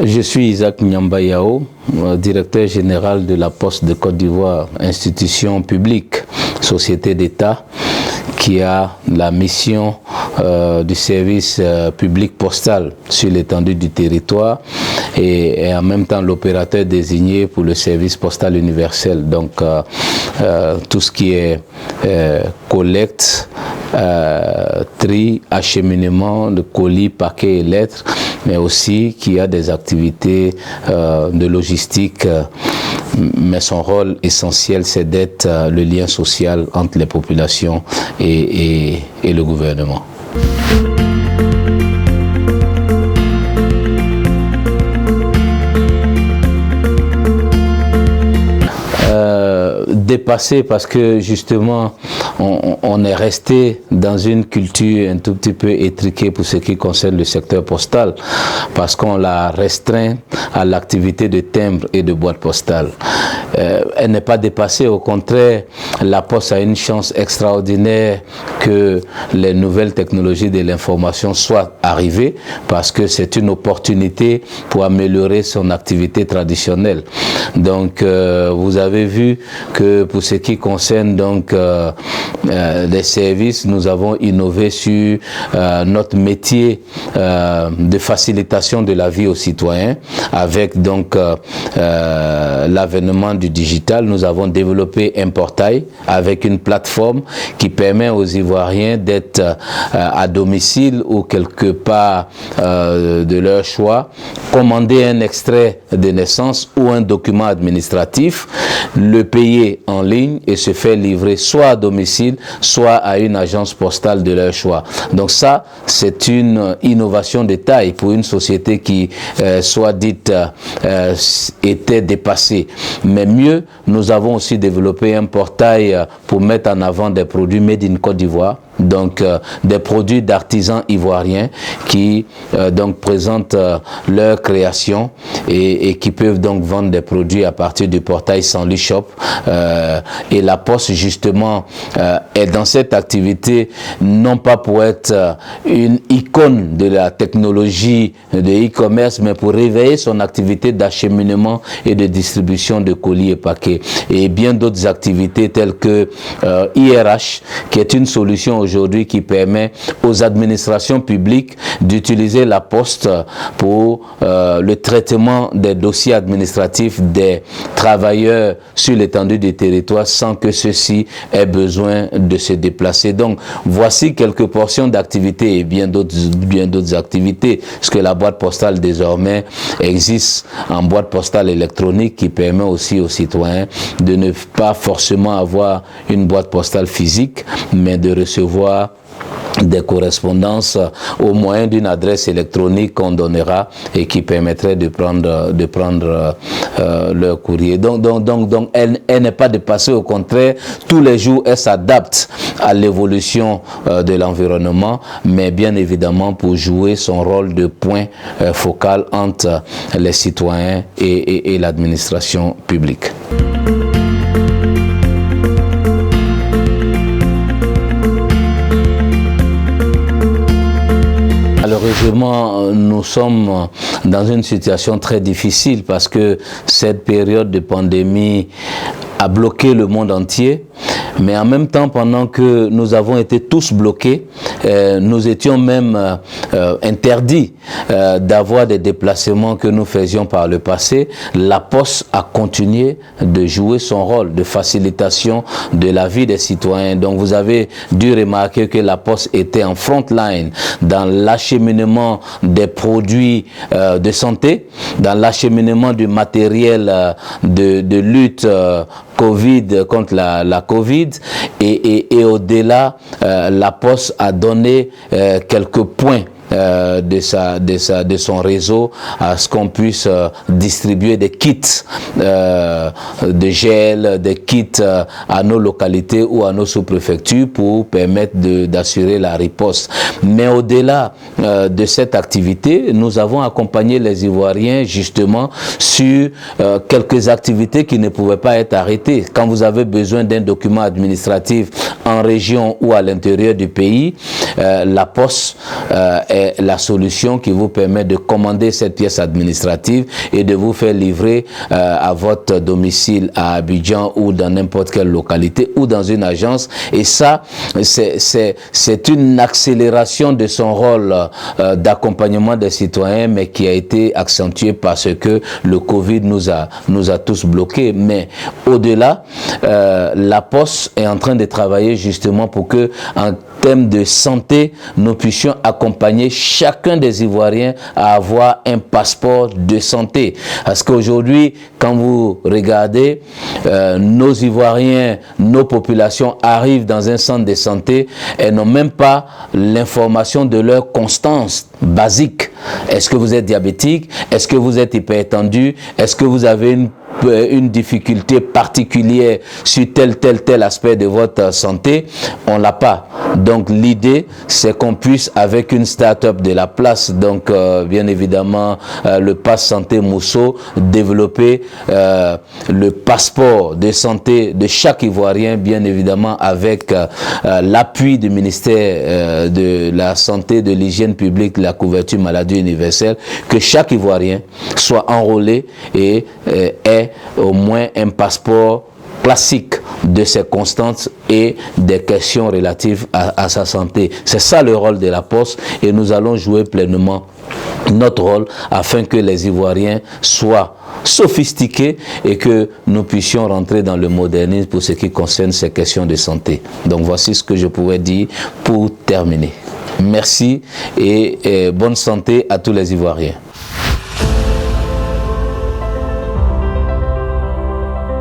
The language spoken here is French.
Je suis Isaac Nyamba-Yao, directeur général de la Poste de Côte d'Ivoire, institution publique, société d'État, qui a la mission du service public postal sur l'étendue du territoire et en même temps l'opérateur désigné pour le service postal universel. Donc tout ce qui est collecte, tri, acheminement de colis, paquets et lettres, mais aussi qui a des activités de logistique. Mais son rôle essentiel, c'est d'être le lien social entre les populations et le gouvernement. Dépassé parce que justement on est resté dans une culture un tout petit peu étriquée pour ce qui concerne le secteur postal, parce qu'on l'a restreint à l'activité de timbre et de boîte postale. Elle n'est pas dépassée, au contraire, la Poste a une chance extraordinaire que les nouvelles technologies de l'information soient arrivées, parce que c'est une opportunité pour améliorer son activité traditionnelle. Donc vous avez vu que pour ce qui concerne donc les services, nous avons innové sur notre métier de facilitation de la vie aux citoyens. Avec donc l'avènement du digital, nous avons développé un portail avec une plateforme qui permet aux Ivoiriens d'être à domicile ou quelque part de leur choix, commander un extrait de naissance ou un document administratif, le payer en ligne et se faire livrer soit à domicile, soit à une agence postale de leur choix. Donc ça, c'est une innovation de taille pour une société qui, soit dite, était dépassée. Mais mieux, nous avons aussi développé un portail pour mettre en avant des produits made in Côte d'Ivoire. Donc des produits d'artisans ivoiriens qui donc présentent leur création et qui peuvent donc vendre des produits à partir du portail Sanli Shop. Et la Poste justement est dans cette activité non pas pour être une icône de la technologie de e-commerce, mais pour réveiller son activité d'acheminement et de distribution de colis et paquets, et bien d'autres activités telles que IRH, qui est une solution aujourd'hui qui permet aux administrations publiques d'utiliser la Poste pour le traitement des dossiers administratifs des travailleurs sur l'étendue du territoire sans que ceux-ci aient besoin de se déplacer. Donc voici quelques portions d'activités et bien d'autres activités, parce que la boîte postale désormais existe en boîte postale électronique qui permet aussi aux citoyens de ne pas forcément avoir une boîte postale physique, mais de recevoir des correspondances au moyen d'une adresse électronique qu'on donnera et qui permettrait de prendre leur courrier. Donc elle n'est pas dépassée, au contraire, tous les jours elle s'adapte à l'évolution de l'environnement, mais bien évidemment pour jouer son rôle de point focal entre les citoyens et l'administration publique. Malheureusement, nous sommes dans une situation très difficile parce que cette période de pandémie a bloqué le monde entier. Mais en même temps, pendant que nous avons été tous bloqués, nous étions même interdits d'avoir des déplacements que nous faisions par le passé. La Poste a continué de jouer son rôle de facilitation de la vie des citoyens. Donc vous avez dû remarquer que la Poste était en front line dans l'acheminement des produits de santé, dans l'acheminement du matériel de lutte Covid, contre la Covid, et au-delà, la Poste a donné quelques points de son réseau à ce qu'on puisse distribuer des kits de gel, des kits à nos localités ou à nos sous-préfectures pour permettre d'assurer la riposte. Mais au-delà de cette activité, nous avons accompagné les Ivoiriens justement sur quelques activités qui ne pouvaient pas être arrêtées. Quand vous avez besoin d'un document administratif en région ou à l'intérieur du pays, la Poste est est la solution qui vous permet de commander cette pièce administrative et de vous faire livrer à votre domicile à Abidjan ou dans n'importe quelle localité ou dans une agence. Et ça, c'est une accélération de son rôle d'accompagnement des citoyens, mais qui a été accentué parce que le Covid nous a tous bloqués. Mais au-delà, la Poste est en train de travailler justement pour que, en termes de santé, nous puissions accompagner chacun des Ivoiriens à avoir un passeport de santé. Parce qu'aujourd'hui, quand vous regardez, nos Ivoiriens, nos populations arrivent dans un centre de santé et n'ont même pas l'information de leur constance basique. Est-ce que vous êtes diabétique? Est-ce que vous êtes hypertendu? Est-ce que vous avez une difficulté particulière sur tel aspect de votre santé? On l'a pas. Donc l'idée, c'est qu'on puisse, avec une start-up de la place, donc bien évidemment le Pass Santé Mousso, développer le passeport de santé de chaque Ivoirien, bien évidemment avec l'appui du ministère de la Santé, de l'Hygiène publique, de la couverture maladie universelle, que chaque Ivoirien soit enrôlé et ait au moins un passeport classique de ses constantes et des questions relatives à sa santé. C'est ça le rôle de la Poste, et nous allons jouer pleinement notre rôle afin que les Ivoiriens soient sophistiqués et que nous puissions rentrer dans le modernisme pour ce qui concerne ces questions de santé. Donc voici ce que je pouvais dire pour terminer. Merci et bonne santé à tous les Ivoiriens.